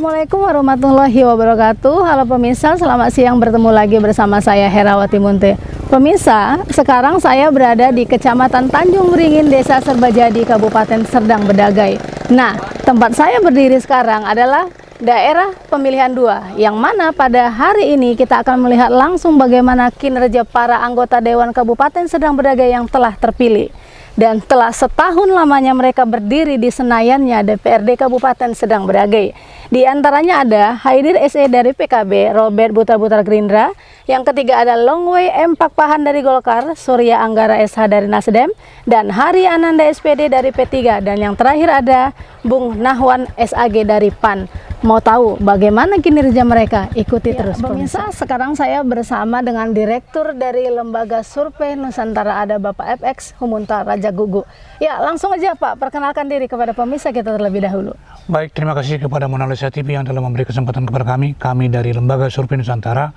Assalamualaikum warahmatullahi wabarakatuh. Halo pemirsa, selamat siang, bertemu lagi bersama saya Herawati Munte. Pemirsa, sekarang saya berada di Kecamatan Tanjung Beringin, Desa Serbajadi, Kabupaten Serdang Bedagai. Nah, tempat saya berdiri sekarang adalah daerah pemilihan 2, yang mana pada hari ini kita akan melihat langsung bagaimana kinerja para anggota Dewan Kabupaten Serdang Bedagai yang telah terpilih. Dan telah setahun lamanya mereka berdiri di senayannya DPRD Kabupaten Serdang Bedagai. Di antaranya ada Haidir SE dari PKB, Robert Butar-Butar Gerindra. Yang ketiga ada Longwei M. Pakpahan dari Golkar, Surya Anggara SH dari Nasdem, dan Hari Ananda SPD dari P3. Dan yang terakhir ada Bung Nahwan SAG dari PAN. Mau tahu bagaimana kinerja mereka? Ikuti terus pemirsa. Sekarang saya bersama dengan Direktur dari Lembaga Survei Nusantara, ada Bapak FX Humunta Raja Gugu. Ya, langsung aja Pak, perkenalkan diri kepada pemirsa kita terlebih dahulu. Baik, terima kasih kepada Monalisa TV yang telah memberi kesempatan kepada kami. Kami dari Lembaga Survei Nusantara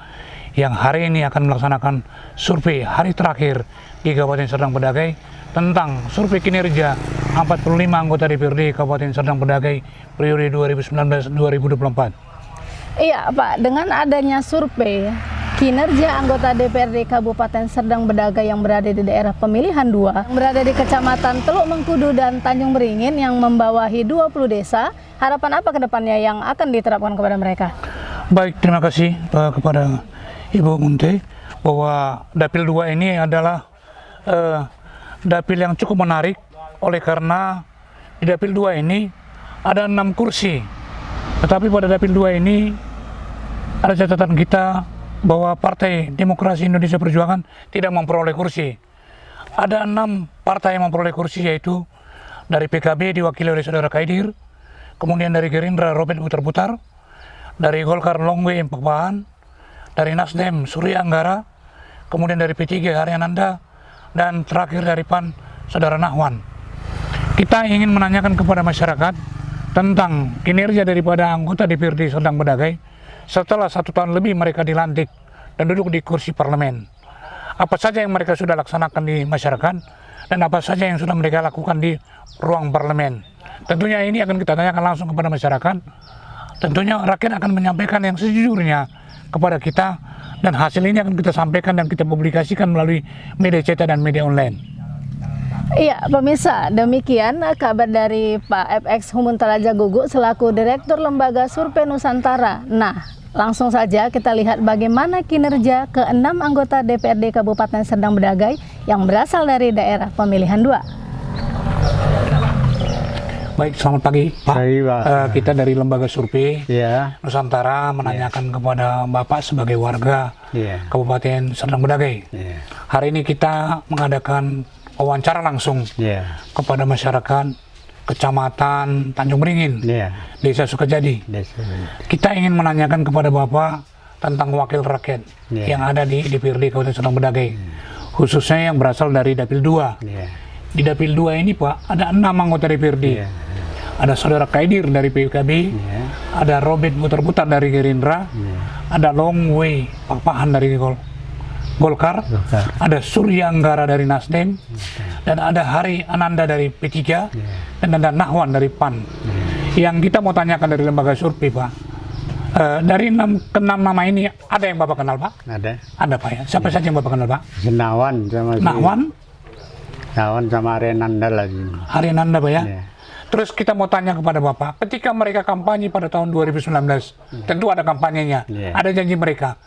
yang hari ini akan melaksanakan survei hari terakhir di Kabupaten Serdang Bedagai tentang survei kinerja 45 anggota DPRD Kabupaten Serdang Bedagai periode 2019-2024. Iya Pak, dengan adanya survei kinerja anggota DPRD Kabupaten Serdang Bedagai yang berada di daerah pemilihan 2, yang berada di Kecamatan Teluk Mengkudu dan Tanjung Beringin yang membawahi 20 desa, harapan apa ke depannya yang akan diterapkan kepada mereka? Baik, terima kasih kepada Ibu Munte, bahwa Dapil 2 ini adalah Dapil yang cukup menarik, oleh karena di Dapil 2 ini ada 6 kursi. Tetapi pada Dapil 2 ini ada catatan kita bahwa Partai Demokrasi Indonesia Perjuangan tidak memperoleh kursi. Ada 6 partai yang memperoleh kursi, yaitu dari PKB diwakili oleh Saudara Haidir, kemudian dari Gerindra Robert Butar-Butar, dari Golkar Longwei M. Pakpahan, dari Nasdem Surya Anggara, kemudian dari P3 Hari Ananda, dan terakhir dari PAN Saudara Nahwan. Kita ingin menanyakan kepada masyarakat tentang kinerja daripada anggota DPRD Serdang Bedagai setelah 1 tahun lebih mereka dilantik dan duduk di kursi parlemen. Apa saja yang mereka sudah laksanakan di masyarakat dan apa saja yang sudah mereka lakukan di ruang parlemen. Tentunya ini akan kita tanyakan langsung kepada masyarakat. Tentunya rakyat akan menyampaikan yang sejujurnya kepada kita, dan hasil ini akan kita sampaikan dan kita publikasikan melalui media cetak dan media online. Iya pemirsa, demikian kabar dari Pak FX Humunta Raja Gugu selaku Direktur Lembaga Survei Nusantara. Nah, langsung saja kita lihat bagaimana kinerja ke-6 anggota DPRD Kabupaten Serdang Bedagai yang berasal dari daerah pemilihan 2. Baik, selamat pagi Pak. Kita dari Lembaga Survei Nusantara menanyakan kepada Bapak sebagai warga Kabupaten Serdang Bedagai. Hari ini kita mengadakan wawancara langsung kepada masyarakat Kecamatan Tanjung Beringin, Desa Sukajadi. Kita ingin menanyakan kepada Bapak tentang wakil rakyat yang ada di DPRD Kabupaten Serdang Bedagai, khususnya yang berasal dari Dapil 2. Di Dapil 2 ini Pak, ada 6 anggota DPRD. Ada Saudara Haidir dari PKB, ada Robert Butar-Butar dari Gerindra, ada Longwei Pakpahan dari Golkar, ada Surya Anggara dari Nasdem, dan ada Hari Ananda dari P3, dan ada Nahwan dari PAN. Yang kita mau tanyakan dari lembaga survei Pak, dari 6 nama ini ada yang Bapak kenal Pak? Ada Pak ya. Siapa saja yang Bapak kenal Pak? Nahwan sama Hari Ananda lagi. Hari Ananda Pak ya. Terus kita mau tanya kepada Bapak, ketika mereka kampanye pada tahun 2019, tentu ada kampanyenya, ada janji mereka.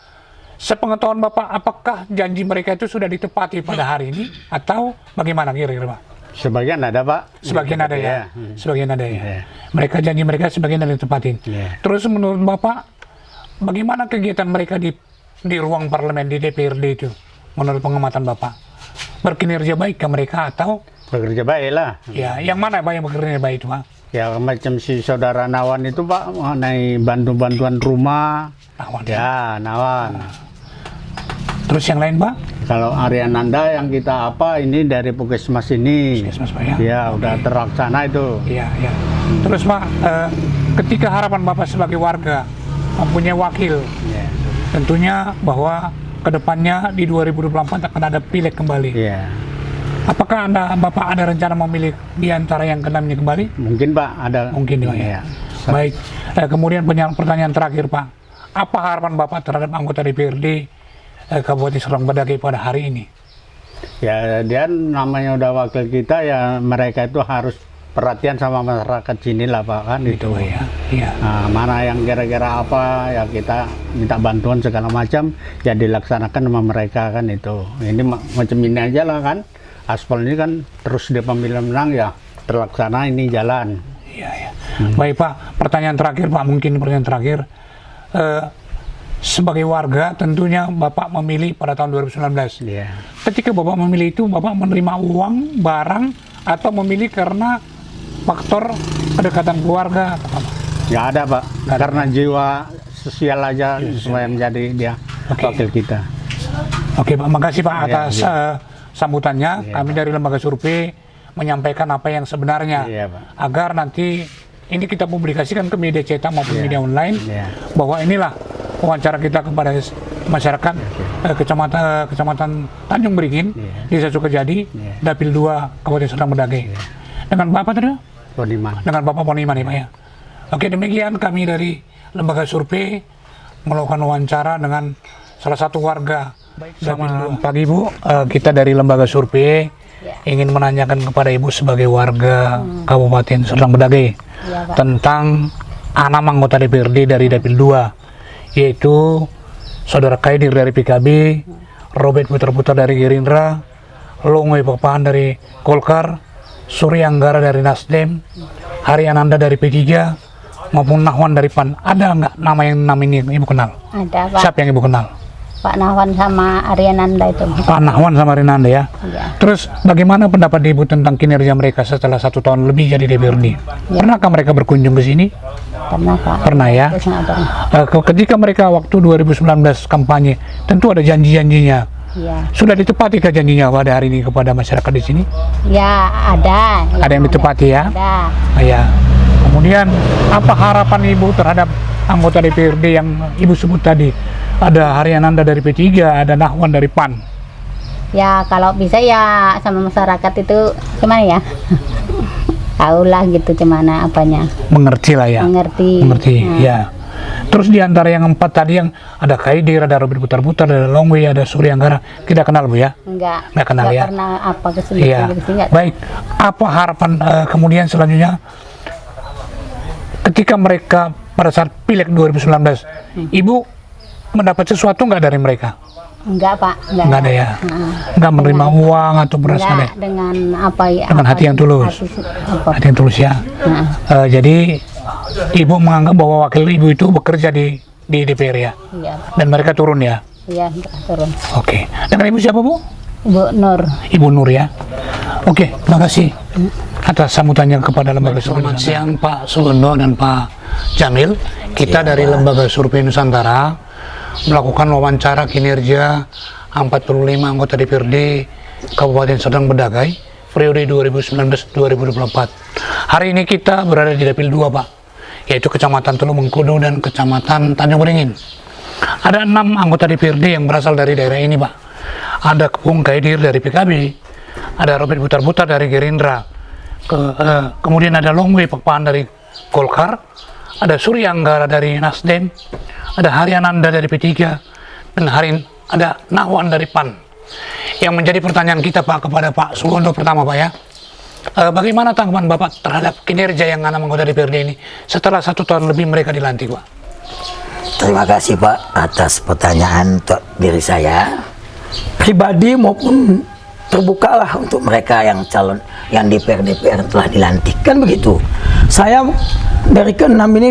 Sepengetahuan Bapak, apakah janji mereka itu sudah ditepati pada hari ini, atau bagaimana kira-kira Pak? Sebagian ada Pak. Sebagian ada ya. Sebagian ada ya. Mereka janji mereka sebagian ada ditepatin. Terus menurut Bapak, bagaimana kegiatan mereka di ruang parlemen, di DPRD itu, menurut pengamatan Bapak? Berkinerja baik ke mereka atau? Bekerja baik lah. Ya, yang mana Pak yang bekerja baik itu Pak? Ya macam si Saudara Nahwan itu Pak, mengenai bantuan Nahwan. Nahwan. Terus yang lain Pak? Kalau Hari Ananda yang kita ini dari Puskesmas ini. Puskesmas Pak ya? Ya, udah terlaksana itu. Iya. Terus Pak, ketika harapan Bapak sebagai warga mempunyai wakil, tentunya bahwa kedepannya di 2024 akan ada pileg kembali. Apakah Bapak ada rencana memilih di antara yang ke-6 ini kembali? Mungkin Pak, ada. Mungkin ya. Baik, kemudian pertanyaan terakhir Pak, apa harapan Bapak terhadap anggota DPRD Kabupaten Serdang Bedagai pada hari ini? Ya dia namanya udah wakil kita, ya mereka itu harus perhatian sama masyarakat sini lah Pak, kan itu. Ya, iya. Nah, mana yang kira-kira apa ya kita minta bantuan segala macam ya dilaksanakan sama mereka kan itu. Ini macam ini aja lah kan, aspal ini kan terus dia pemilihan menang ya terlaksana ini jalan. Iya, ya. Baik Pak, pertanyaan terakhir Pak, mungkin pertanyaan terakhir. Sebagai warga tentunya Bapak memilih pada tahun 2019. Iya. Ketika Bapak memilih itu, Bapak menerima uang, barang, atau memilih karena faktor kedekatan keluarga? Nggak ada Pak, karena jiwa sosial aja supaya menjadi dia wakil kita. Oke Pak, makasih Pak atas sambutannya. Iya, Kami dari lembaga survei menyampaikan apa yang sebenarnya, Iya, Pak. agar nanti ini kita publikasikan ke media cetak maupun Iya. media online, Iya. bahwa inilah wawancara kita kepada masyarakat kecamatan Tanjung Beringin, Desa Sukajadi, Dapil 2 Kabupaten Serdang Bedagai. Dengan Bapak tadi? Poniman. Dengan Bapak Poniman ya Pak ya. Oke, demikian kami dari lembaga survei melakukan wawancara dengan salah satu warga. Selamat pagi Bu, kita dari lembaga survei ingin menanyakan kepada Ibu sebagai warga Kabupaten Serdang Bedagai tentang 6 anggota DPRD dari Dapil 2, yaitu Saudara Kaidir dari PKB, Robert Putar-Putar dari Gerindra, Longwe Papahan dari Golkar, Surya Anggara dari Nasdem, Hari Ananda dari P3, maupun Nahwan dari PAN. Ada nggak nama ini yang Ibu kenal? Ada Pak. Siapa yang Ibu kenal? Pak Nahwan sama Ariananda itu. Pak Nahwan sama Rinanda ya. Iya. Terus bagaimana pendapat Ibu tentang kinerja mereka setelah 1 tahun lebih jadi DPRD? Pernahkah mereka berkunjung ke sini? Pernah Pak. Pernah ya. Terus nggak pernah. Ketika mereka waktu 2019 kampanye, tentu ada janji-janjinya. Iya. Sudah ditepati janjinya pada hari ini kepada masyarakat di sini? Ya ada. Ada yang ditepati ya? Ada. Ya. Kemudian apa harapan Ibu terhadap anggota DPRD yang Ibu sebut tadi? Ada Haryananda dari P3, ada Nahwan dari PAN. Ya kalau bisa ya sama masyarakat itu gimana ya? Tahulah gitu gimana apanya. Mengerti lah ya. Mengerti. Ya. Terus di antara yang 4 tadi yang ada Kaidir, ada Robert Putar-Putar, ada Longwe, ada Surya Anggara, kita kenal Bu ya? Nggak kenal ya? pernah apa kesini. Iya. Baik. Apa harapan kemudian selanjutnya ketika mereka pada saat Pileg 2019, Ibu mendapat sesuatu nggak dari mereka? Enggak Pak. Nggak ada ya? Nggak menerima uang atau beras nggak ada? Dengan apa ya? Dengan hati yang tulus. Hati yang tulus ya. Jadi Ibu menganggap bahwa wakil Ibu itu bekerja di DPR ya? Iya. Dan mereka turun ya? Iya turun. Oke. Dengan Ibu siapa Bu? Bu Nur. Ibu Nur ya. Oke, terima kasih atas sambutannya kepada lembaga survei. Selamat siang Pak Suwondo dan Pak Jamil. Kita dari lembaga survei Nusantara melakukan wawancara kinerja 45 anggota DPRD Kabupaten Serdang Bedagai periode 2019-2024. Hari ini kita berada di Dapil 2 Pak, yaitu Kecamatan Teluk Mengkudu dan Kecamatan Tanjung Beringin. Ada 6 anggota DPRD yang berasal dari daerah ini Pak. Ada Bung Kaidir dari PKB, ada Robert Putar-Putar dari Gerindra, kemudian ada Longwe Papahan dari Golkar, ada Surya Anggara dari Nasdem, ada Haryananda dari P3, dan ada Nahwan dari PAN. Yang menjadi pertanyaan kita Pak kepada Pak Suwondo pertama Pak ya, bagaimana tanggapan Bapak terhadap kinerja yang 6 anggota DPRD ini setelah 1 tahun lebih mereka dilantik Pak? Terima kasih Pak atas pertanyaan untuk diri saya pribadi maupun terbukalah untuk mereka yang calon yang DPR telah dilantik, kan begitu. Saya dari ke-6 ini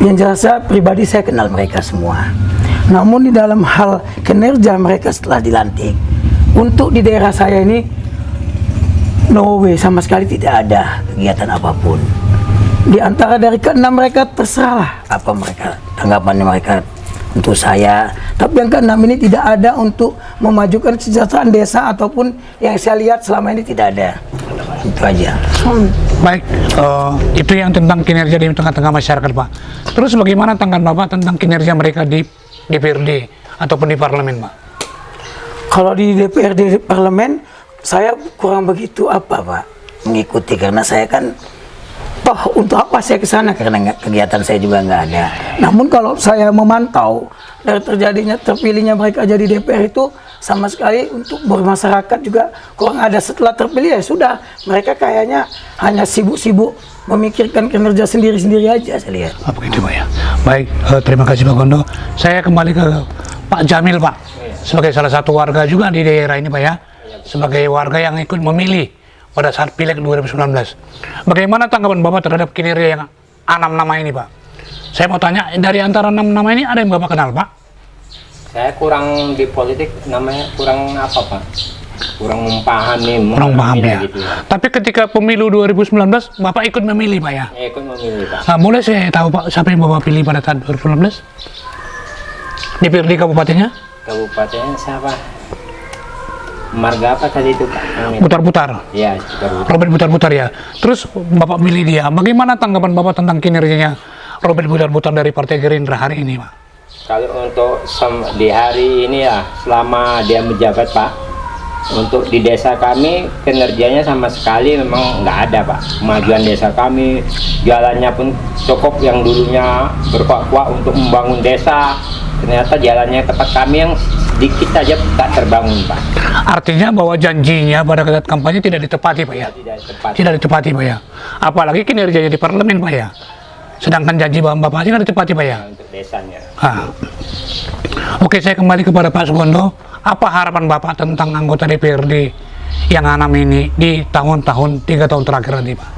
yang jelas saya pribadi saya kenal mereka semua. Namun di dalam hal kinerja mereka setelah dilantik, untuk di daerah saya ini no way, sama sekali tidak ada kegiatan apapun. Di antara dari ke-6 mereka terserahlah apa mereka tanggapannya mereka untuk saya, tapi yang ke-6 ini tidak ada untuk memajukan kesejahteraan desa ataupun yang saya lihat selama ini tidak ada. Itu aja. Baik, itu yang tentang kinerja di tengah-tengah masyarakat Pak. Terus bagaimana tanggapan Bapak tentang kinerja mereka di DPRD ataupun di parlemen Pak? Kalau di DPRD parlemen saya kurang begitu apa Pak mengikuti, karena saya kan toh untuk apa saya ke sana, karena kegiatan saya juga nggak ada. Namun kalau saya memantau dari terpilihnya mereka jadi DPR itu sama sekali untuk bermasyarakat juga kurang ada. Setelah terpilih ya sudah, mereka kayaknya hanya sibuk-sibuk memikirkan kinerja sendiri-sendiri aja saya lihat. Oh, begitu Pak ya. Baik, terima kasih Pak Gondo. Saya kembali ke Pak Jamil Pak, sebagai salah satu warga juga di daerah ini Pak ya, sebagai warga yang ikut memilih pada saat Pileg 2019. Bagaimana tanggapan Bapak terhadap kinerja yang 6 nama ini Pak? Saya mau tanya, dari antara 6 nama ini ada yang Bapak kenal Pak? Saya kurang di politik, namanya kurang apa Pak? Kurang memahami. Kurang paham ya. Gitu ya. Tapi ketika pemilu 2019 Bapak ikut memilih Pak ya? Ya, ikut memilih Pak. Nah, boleh saya tahu Pak siapa yang Bapak pilih pada tahun 2019? DPRD kabupatennya? Kabupatennya siapa? Marga apa tadi itu Pak? Putar-putar. Iya, putar-putar. Robert Putar-Putar ya. Terus Bapak milih dia. Bagaimana tanggapan Bapak tentang kinerjanya Robert Putar-Putar dari Partai Gerindra hari ini Pak? Kalau untuk di hari ini ya, selama dia menjabat Pak, untuk di desa kami kinerjanya sama sekali memang nggak ada Pak. Kemajuan desa kami, jalannya pun cukup yang dulunya berkuah-kuah untuk membangun desa, ternyata jalannya tempat kami yang sedikit saja tak terbangun Pak. Artinya bahwa janjinya pada saat kampanye tidak ditepati Pak ya? Tidak ditepati Pak ya? Apalagi kinerjanya di parlemen Pak ya? Sedangkan janji Bapak nggak ditepati Pak ya? Untuk desanya. Oke, saya kembali kepada Pak Sugondo. Apa harapan Bapak tentang anggota DPRD yang 6 ini di tahun-tahun 3 tahun terakhir nanti Pak?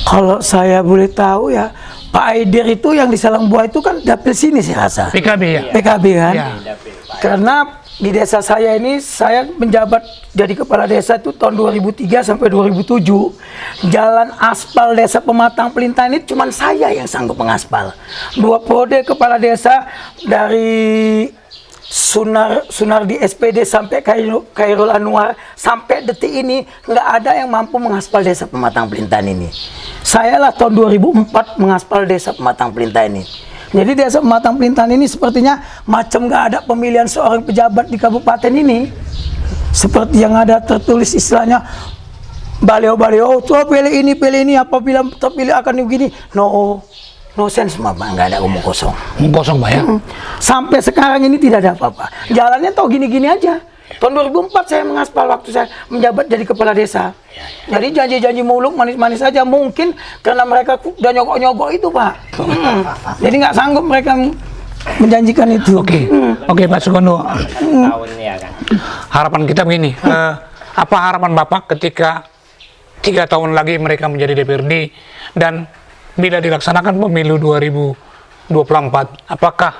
Kalau saya boleh tahu ya, Pak Aidir itu yang di Salangbuah itu kan dapil sini saya rasa. PKB ya? PKB kan? Ya. Karena di desa saya ini, saya menjabat jadi kepala desa itu tahun 2003 sampai 2007. Jalan aspal desa Pematang Pelintan ini cuma saya yang sanggup mengaspal. 2 periode kepala desa dari Sunardi SPD sampai Khairul Anwar, sampai detik ini nggak ada yang mampu mengaspal desa Pematang Pelintan ini. Saya lah tahun 2004 mengaspal desa Pematang Pelintan ini. Jadi desa Pematang Pelintan ini sepertinya macam nggak ada pemilihan seorang pejabat di kabupaten ini. Seperti yang ada tertulis istilahnya baliau-baliau, tuh pilih ini, apabila terpilih akan begini. No sense Bapak, nggak ada omong kosong. Omong kosong Pak ya? Sampai sekarang ini tidak ada apa-apa. Jalannya tau gini-gini aja. Tahun 2004 saya mengaspal waktu saya menjabat jadi kepala desa. Jadi janji-janji muluk manis-manis saja, mungkin karena mereka udah nyogok-nyogok itu Pak. Jadi nggak sanggup mereka menjanjikan itu. Oke Pak Sugondo. Tahunnya kan. Harapan kita begini, apa harapan Bapak ketika 3 tahun lagi mereka menjadi DPRD dan bila dilaksanakan pemilu 2024, apakah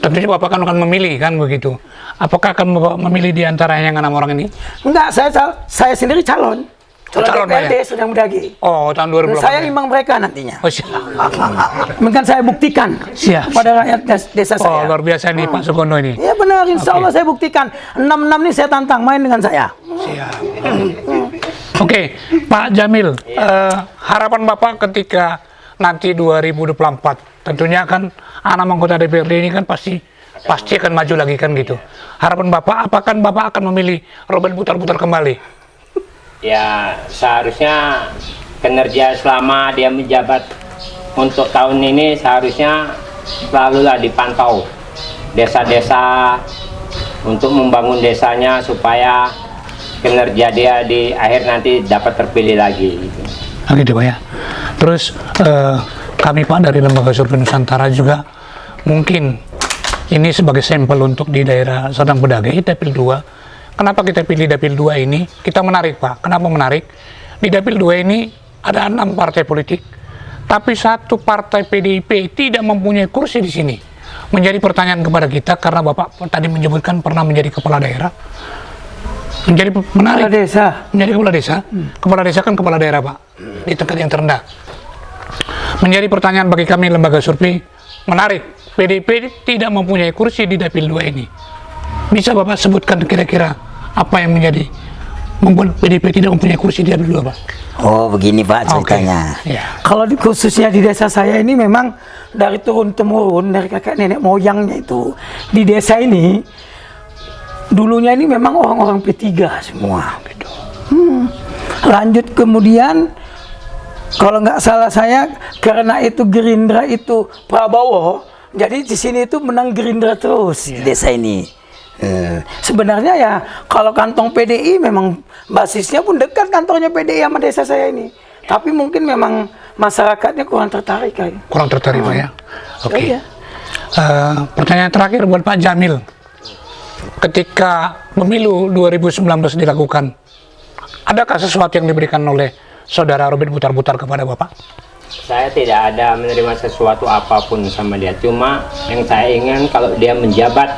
tentunya Bapak akan memilih kan begitu? Apakah akan Bapak memilih di antara yang 6 orang ini? Enggak, saya sendiri calon DPRD ya? Serdang Bedagi. Oh, tahun 2024. Saya imbang mereka nantinya. Oh, siap. Mungkin saya buktikan pada rakyat desa saya. Oh, luar biasa nih Pak Sugondo ini. Ya benar, insya Allah saya buktikan. 6 ini saya tantang main dengan saya. Siap. Oke, Pak Jamil, harapan Bapak ketika nanti 2024, tentunya kan anak anggota DPRD ini kan pasti akan maju lagi kan gitu. Harapan Bapak, apakah Bapak akan memilih Robert Putar-Putar kembali? Ya, seharusnya kinerja selama dia menjabat untuk tahun ini seharusnya selalulah dipantau desa-desa untuk membangun desanya supaya kinerja dia di akhir nanti dapat terpilih lagi gitu. Gitu Pak ya. Terus kami Pak dari Lembaga Survei Nusantara juga mungkin ini sebagai sampel untuk di daerah Serdang Bedagi Dapil 2. Kenapa kita pilih Dapil 2 ini? Kita menarik Pak. Kenapa menarik? Di Dapil 2 ini ada 6 partai politik, tapi 1 partai PDIP tidak mempunyai kursi di sini. Menjadi pertanyaan kepada kita karena Bapak tadi menyebutkan pernah menjadi kepala daerah. Menjadi menarik. Kepala desa. Menjadi kepala desa. Kepala desa kan kepala daerah Pak, di tingkat yang terendah. Menjadi pertanyaan bagi kami lembaga survei, menarik. PDIP tidak mempunyai kursi di Dapil 2 ini. Bisa Bapak sebutkan kira-kira apa yang membuat PDIP tidak mempunyai kursi di Dapil 2 Pak? Oh begini Pak ceritanya. Ya. Kalau khususnya di desa saya ini memang dari turun-temurun dari kakek nenek moyangnya itu di desa ini dulunya ini memang orang-orang P3 semua gitu. Lanjut kemudian Kalau nggak salah saya, karena itu Gerindra itu Prabowo, jadi di sini itu menang Gerindra terus di desa ini. Sebenarnya ya kalau kantong PDI memang basisnya pun dekat kantornya PDI sama desa saya ini. Tapi mungkin memang masyarakatnya kurang tertarik kayak. Kurang tertarik Pak ya. Oke. Iya. Pertanyaan terakhir buat Pak Jamil. Ketika pemilu 2019 dilakukan, adakah sesuatu yang diberikan oleh saudara Robin Butar-Butar kepada Bapak? Saya tidak ada menerima sesuatu apapun sama dia. Cuma yang saya ingin kalau dia menjabat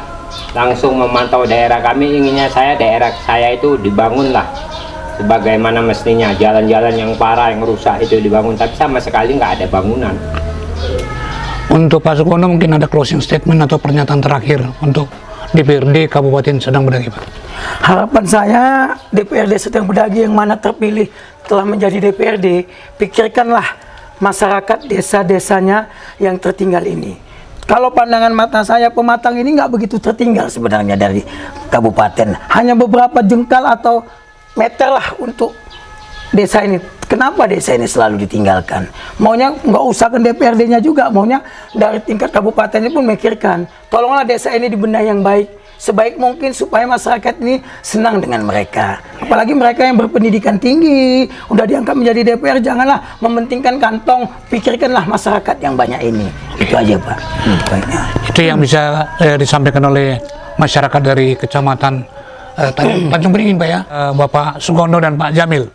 langsung memantau daerah kami, inginnya daerah saya itu dibangun lah sebagaimana mestinya. Jalan-jalan yang parah, yang rusak itu dibangun, tapi sama sekali nggak ada bangunan. Untuk Pak Sukono mungkin ada closing statement atau pernyataan terakhir untuk DPRD Kabupaten Sedang Bedagi, Pak. Harapan saya DPRD Sedang Bedagi yang mana terpilih telah menjadi DPRD, pikirkanlah masyarakat desa-desanya yang tertinggal ini. Kalau pandangan mata saya, Pematang ini nggak begitu tertinggal sebenarnya dari kabupaten. Hanya beberapa jengkal atau meter lah untuk desa ini. Kenapa desa ini selalu ditinggalkan? Maunya nggak usah ke DPRD-nya juga, maunya dari tingkat kabupatennya pun memikirkan. Tolonglah desa ini dibenahi yang baik, sebaik mungkin supaya masyarakat ini senang dengan mereka. Apalagi mereka yang berpendidikan tinggi, udah diangkat menjadi DPR, janganlah mementingkan kantong, pikirkanlah masyarakat yang banyak ini. Itu aja Pak. Itu yang bisa disampaikan oleh masyarakat dari Kecamatan Tanjung Beringin, Pak ya. Bapak Sugondo dan Pak Jamil.